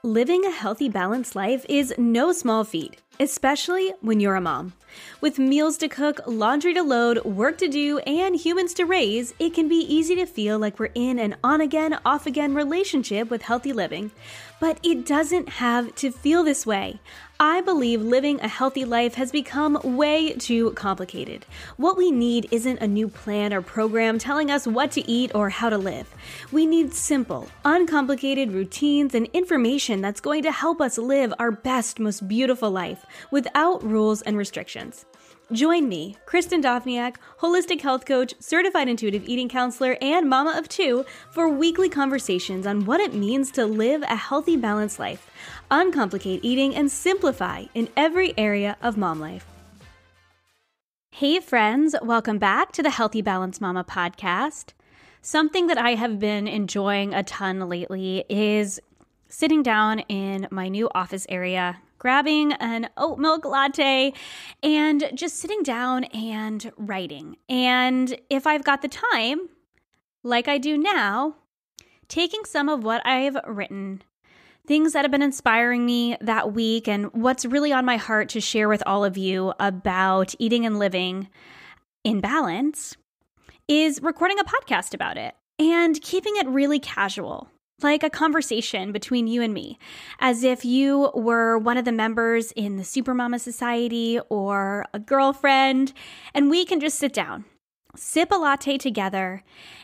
Living a healthy, balanced life is no small feat, especially when you're a mom. With meals to cook, laundry to load, work to do, and humans to raise, it can be easy to feel like we're in an on-again, off-again relationship with healthy living. But it doesn't have to feel this way. I believe living a healthy life has become way too complicated. What we need isn't a new plan or program telling us what to eat or how to live. We need simple, uncomplicated routines and information that's going to help us live our best, most beautiful life without rules and restrictions. Join me, Kristen Dovniak, holistic health coach, certified intuitive eating counselor, and mama of two, for weekly conversations on what it means to live a healthy, balanced life, uncomplicate eating, and simplify in every area of mom life. Hey friends, welcome back to the Healthy Balanced Mama podcast. Something that I have been enjoying a ton lately is sitting down in my new office area, grabbing an oat milk latte, and just sitting down and writing. And if I've got the time, like I do now, taking some of what I've written, things that have been inspiring me that week, and what's really on my heart to share with all of you about eating and living in balance, is recording a podcast about it and keeping it really casual. Like a conversation between you and me, as if you were one of the members in the Supermama Society or a girlfriend, and we can just sit down, sip a latte together,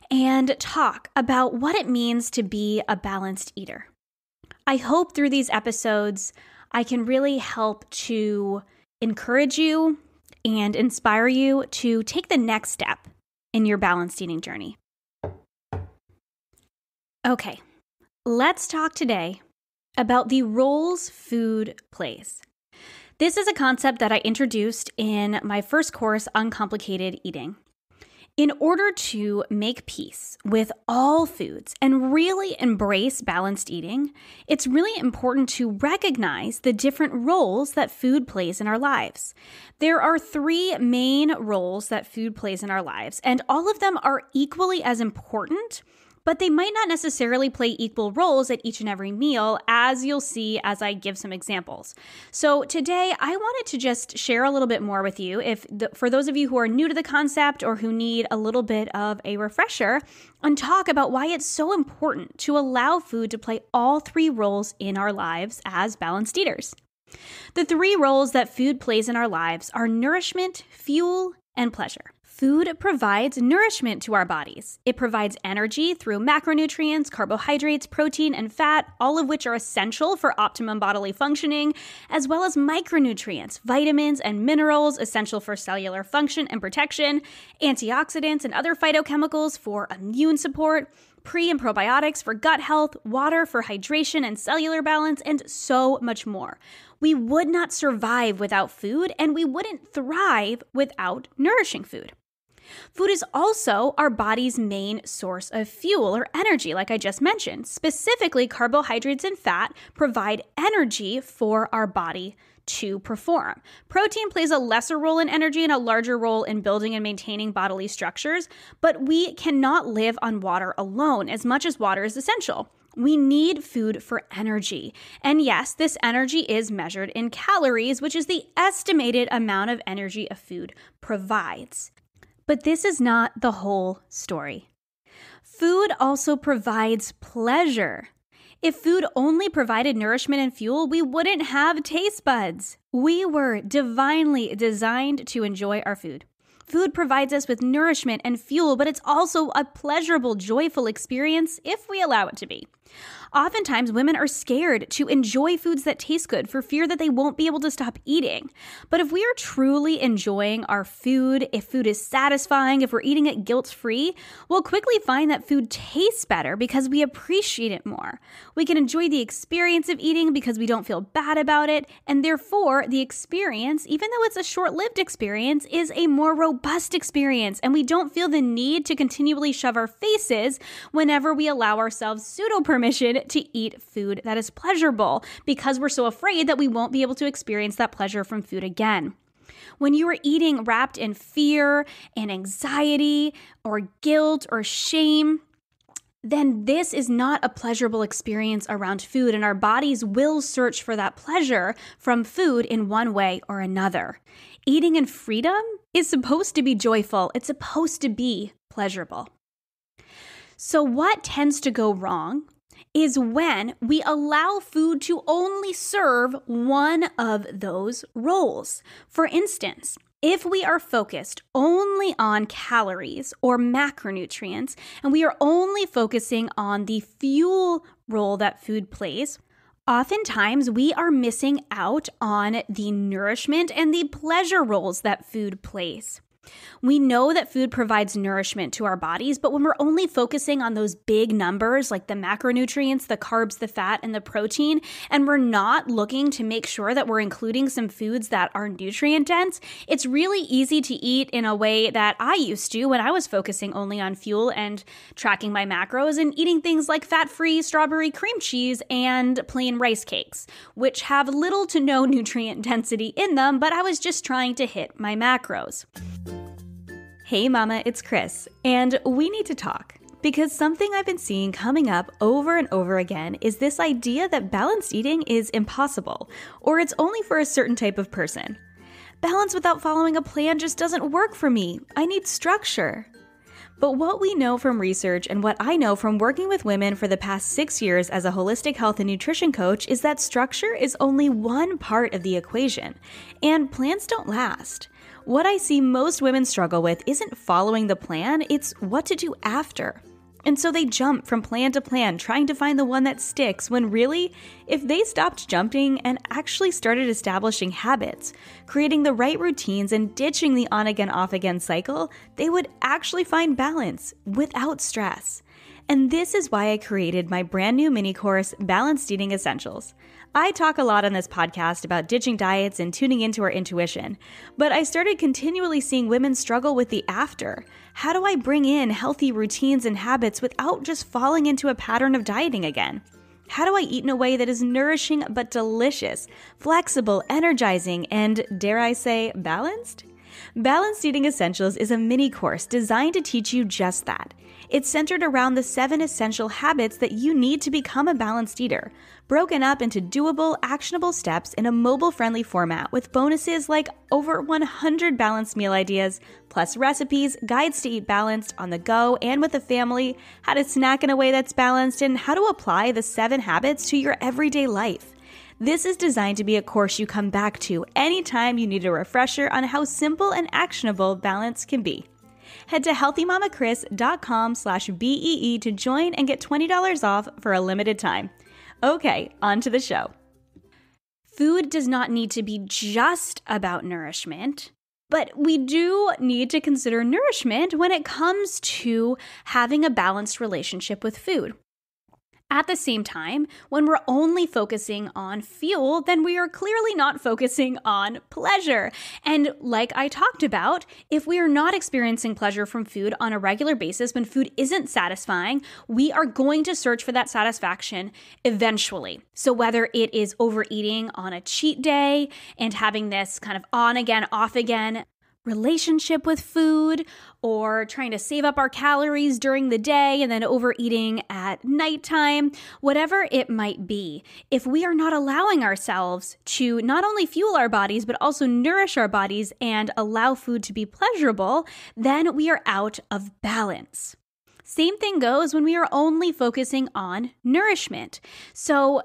and talk about what it means to be a balanced eater. I hope through these episodes, I can really help to encourage you and inspire you to take the next step in your balanced eating journey. Okay. Let's talk today about the roles food plays. This is a concept that I introduced in my first course, Uncomplicated Eating. In order to make peace with all foods and really embrace balanced eating, it's really important to recognize the different roles that food plays in our lives. There are three main roles that food plays in our lives, and all of them are equally as important, but they might not necessarily play equal roles at each and every meal, as you'll see as I give some examples. So today, I wanted to just share a little bit more with you, for those of you who are new to the concept or who need a little bit of a refresher, and talk about why it's so important to allow food to play all three roles in our lives as balanced eaters. The three roles that food plays in our lives are nourishment, fuel, and pleasure. Food provides nourishment to our bodies. It provides energy through macronutrients, carbohydrates, protein, and fat, all of which are essential for optimum bodily functioning, as well as micronutrients, vitamins, and minerals essential for cellular function and protection, antioxidants and other phytochemicals for immune support, pre- and probiotics for gut health, water for hydration and cellular balance, and so much more. We would not survive without food, and we wouldn't thrive without nourishing food. Food is also our body's main source of fuel or energy, like I just mentioned. Specifically, carbohydrates and fat provide energy for our body to perform. Protein plays a lesser role in energy and a larger role in building and maintaining bodily structures, but we cannot live on water alone, as much as water is essential. We need food for energy. And yes, this energy is measured in calories, which is the estimated amount of energy a food provides. But this is not the whole story. Food also provides pleasure. If food only provided nourishment and fuel, we wouldn't have taste buds. We were divinely designed to enjoy our food. Food provides us with nourishment and fuel, but it's also a pleasurable, joyful experience if we allow it to be. Oftentimes, women are scared to enjoy foods that taste good for fear that they won't be able to stop eating. But if we are truly enjoying our food, if food is satisfying, if we're eating it guilt-free, we'll quickly find that food tastes better because we appreciate it more. We can enjoy the experience of eating because we don't feel bad about it, and therefore, the experience, even though it's a short-lived experience, is a more robust experience, and we don't feel the need to continually shove our faces whenever we allow ourselves pseudo-permission to eat food that is pleasurable because we're so afraid that we won't be able to experience that pleasure from food again. When you are eating wrapped in fear and anxiety or guilt or shame, then this is not a pleasurable experience around food, and our bodies will search for that pleasure from food in one way or another. Eating in freedom is supposed to be joyful. It's supposed to be pleasurable. So what tends to go wrong is when we allow food to only serve one of those roles. For instance, if we are focused only on calories or macronutrients, and we are only focusing on the fuel role that food plays, oftentimes we are missing out on the nourishment and the pleasure roles that food plays. We know that food provides nourishment to our bodies, but when we're only focusing on those big numbers like the macronutrients, the carbs, the fat, and the protein, and we're not looking to make sure that we're including some foods that are nutrient dense, it's really easy to eat in a way that I used to when I was focusing only on fuel and tracking my macros and eating things like fat-free strawberry cream cheese and plain rice cakes, which have little to no nutrient density in them, but I was just trying to hit my macros. Hey mama, it's Chris, and we need to talk because something I've been seeing coming up over and over again is this idea that balanced eating is impossible, or it's only for a certain type of person. Balance without following a plan just doesn't work for me. I need structure. But what we know from research and what I know from working with women for the past 6 years as a holistic health and nutrition coach is that structure is only one part of the equation, and plans don't last. What I see most women struggle with isn't following the plan, it's what to do after. And so they jump from plan to plan, trying to find the one that sticks, when really, if they stopped jumping and actually started establishing habits, creating the right routines and ditching the on-again, off-again cycle, they would actually find balance without stress. And this is why I created my brand new mini course, Balanced Eating Essentials. I talk a lot on this podcast about ditching diets and tuning into our intuition, but I started continually seeing women struggle with the after. How do I bring in healthy routines and habits without just falling into a pattern of dieting again? How do I eat in a way that is nourishing but delicious, flexible, energizing, and, dare I say, balanced? Balanced Eating Essentials is a mini course designed to teach you just that. It's centered around the 7 essential habits that you need to become a balanced eater, broken up into doable, actionable steps in a mobile-friendly format with bonuses like over 100 balanced meal ideas, plus recipes, guides to eat balanced on the go and with a family, how to snack in a way that's balanced, and how to apply the 7 habits to your everyday life. This is designed to be a course you come back to anytime you need a refresher on how simple and actionable balance can be. Head to healthymamachris.com/BEE to join and get $20 off for a limited time. Okay, on to the show. Food does not need to be just about nourishment, but we do need to consider nourishment when it comes to having a balanced relationship with food. At the same time, when we're only focusing on fuel, then we are clearly not focusing on pleasure. And like I talked about, if we are not experiencing pleasure from food on a regular basis, when food isn't satisfying, we are going to search for that satisfaction eventually. So whether it is overeating on a cheat day and having this kind of on again, off again relationship with food, or trying to save up our calories during the day and then overeating at nighttime, whatever it might be, if we are not allowing ourselves to not only fuel our bodies, but also nourish our bodies and allow food to be pleasurable, then we are out of balance. Same thing goes when we are only focusing on nourishment. So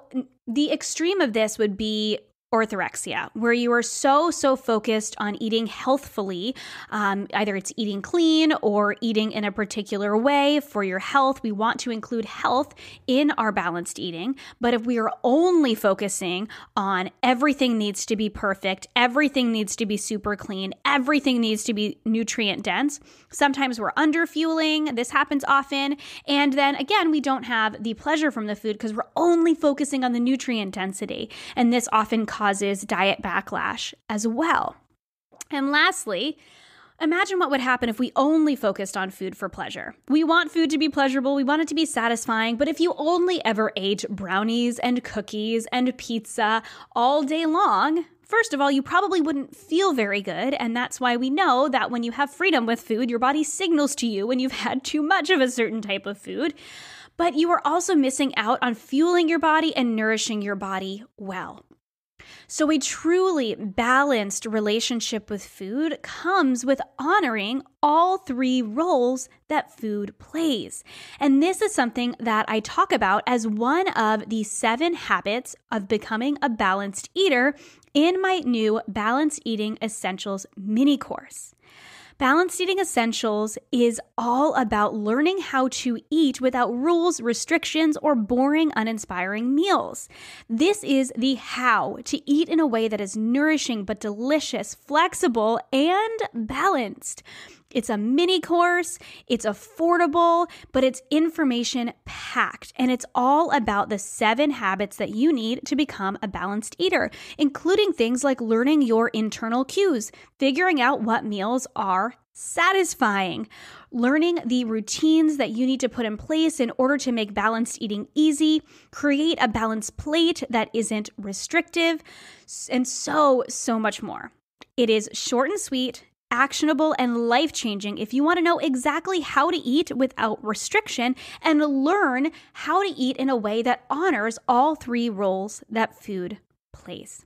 the extreme of this would be orthorexia, where you are so focused on eating healthfully, either it's eating clean or eating in a particular way for your health. We want to include health in our balanced eating, but if we are only focusing on everything needs to be perfect, everything needs to be super clean, everything needs to be nutrient dense, sometimes we're underfueling. This happens often. And then again, we don't have the pleasure from the food because we're only focusing on the nutrient density. And this often causes diet backlash as well. And lastly, imagine what would happen if we only focused on food for pleasure. We want food to be pleasurable, we want it to be satisfying, but if you only ever ate brownies and cookies and pizza all day long, first of all, you probably wouldn't feel very good. And that's why we know that when you have freedom with food, your body signals to you when you've had too much of a certain type of food. But you are also missing out on fueling your body and nourishing your body well. So a truly balanced relationship with food comes with honoring all three roles that food plays. And this is something that I talk about as one of the 7 habits of becoming a balanced eater in my new Balanced Eating Essentials mini course. Balanced Eating Essentials is all about learning how to eat without rules, restrictions, or boring, uninspiring meals. This is the how to eat in a way that is nourishing but delicious, flexible, and balanced. It's a mini course, it's affordable, but it's information packed, and it's all about the 7 habits that you need to become a balanced eater, including things like learning your internal cues, figuring out what meals are satisfying, learning the routines that you need to put in place in order to make balanced eating easy, create a balanced plate that isn't restrictive, and so much more. It is short and sweet, actionable, and life-changing if you want to know exactly how to eat without restriction and learn how to eat in a way that honors all 3 roles that food plays.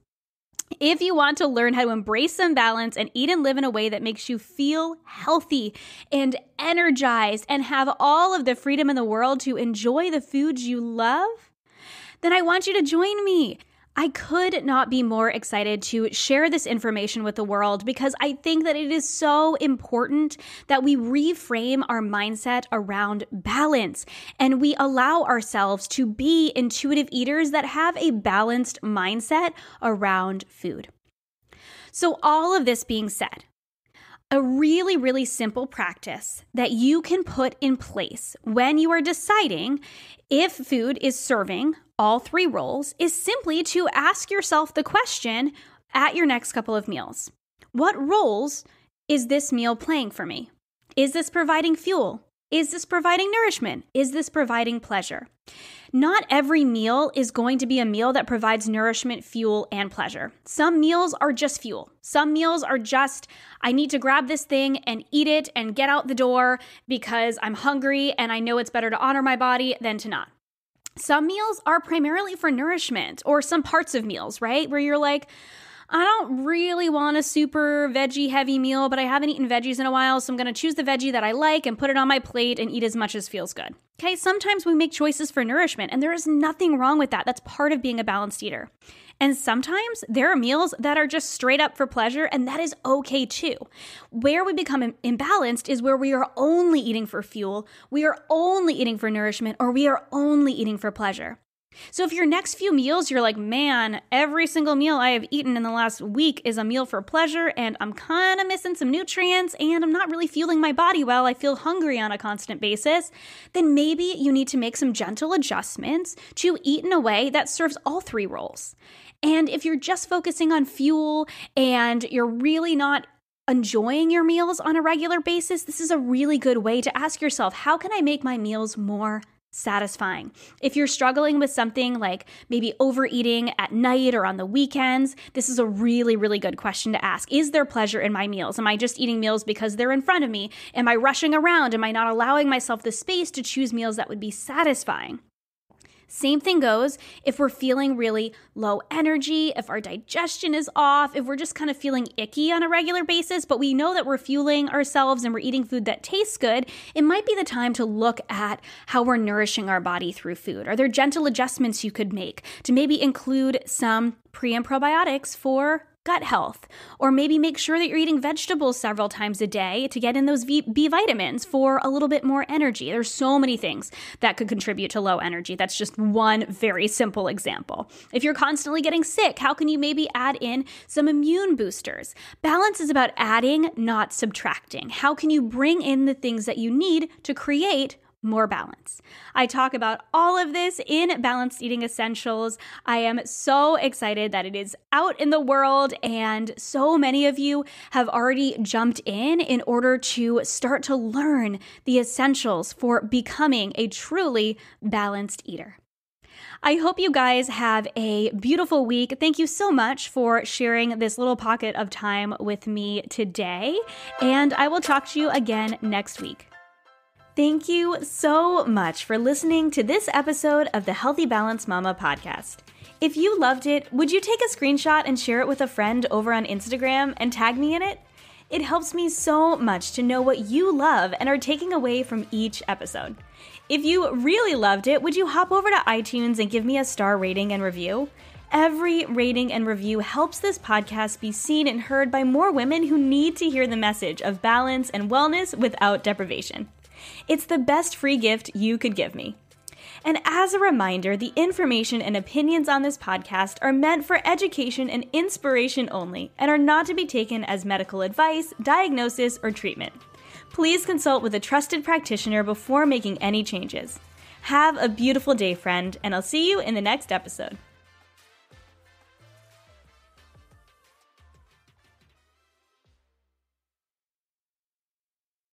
If you want to learn how to embrace some balance and eat and live in a way that makes you feel healthy and energized and have all of the freedom in the world to enjoy the foods you love, then I want you to join me. I could not be more excited to share this information with the world because I think that it is so important that we reframe our mindset around balance and we allow ourselves to be intuitive eaters that have a balanced mindset around food. So all of this being said, a really, really simple practice that you can put in place when you are deciding if food is serving all 3 roles is simply to ask yourself the question at your next couple of meals. What roles is this meal playing for me? Is this providing fuel? Is this providing nourishment? Is this providing pleasure? Not every meal is going to be a meal that provides nourishment, fuel, and pleasure. Some meals are just fuel. Some meals are just, I need to grab this thing and eat it and get out the door because I'm hungry and I know it's better to honor my body than to not. Some meals are primarily for nourishment, or some parts of meals, right? Where you're like, I don't really want a super veggie heavy meal, but I haven't eaten veggies in a while, so I'm going to choose the veggie that I like and put it on my plate and eat as much as feels good. Okay, sometimes we make choices for nourishment, and there is nothing wrong with that. That's part of being a balanced eater. And sometimes there are meals that are just straight up for pleasure, and that is okay too. Where we become imbalanced is where we are only eating for fuel, we are only eating for nourishment, or we are only eating for pleasure. So if your next few meals, you're like, man, every single meal I have eaten in the last week is a meal for pleasure, and I'm kind of missing some nutrients, and I'm not really fueling my body well, I feel hungry on a constant basis, then maybe you need to make some gentle adjustments to eat in a way that serves all 3 roles. And if you're just focusing on fuel and you're really not enjoying your meals on a regular basis, this is a really good way to ask yourself, how can I make my meals more satisfying? If you're struggling with something like maybe overeating at night or on the weekends, this is a really, really good question to ask. Is there pleasure in my meals? Am I just eating meals because they're in front of me? Am I rushing around? Am I not allowing myself the space to choose meals that would be satisfying? Same thing goes if we're feeling really low energy, if our digestion is off, if we're just kind of feeling icky on a regular basis, but we know that we're fueling ourselves and we're eating food that tastes good, it might be the time to look at how we're nourishing our body through food. Are there gentle adjustments you could make to maybe include some pre and probiotics for gut health, or maybe make sure that you're eating vegetables several times a day to get in those B vitamins for a little bit more energy. There's so many things that could contribute to low energy. That's just one very simple example. If you're constantly getting sick, how can you maybe add in some immune boosters? Balance is about adding, not subtracting. How can you bring in the things that you need to create more balance? I talk about all of this in Balanced Eating Essentials. I am so excited that it is out in the world, and so many of you have already jumped in order to start to learn the essentials for becoming a truly balanced eater. I hope you guys have a beautiful week. Thank you so much for sharing this little pocket of time with me today, and I will talk to you again next week. Thank you so much for listening to this episode of the Healthy Balance Mama podcast. If you loved it, would you take a screenshot and share it with a friend over on Instagram and tag me in it? It helps me so much to know what you love and are taking away from each episode. If you really loved it, would you hop over to iTunes and give me a star rating and review? Every rating and review helps this podcast be seen and heard by more women who need to hear the message of balance and wellness without deprivation. It's the best free gift you could give me. And as a reminder, the information and opinions on this podcast are meant for education and inspiration only and are not to be taken as medical advice, diagnosis, or treatment. Please consult with a trusted practitioner before making any changes. Have a beautiful day, friend, and I'll see you in the next episode.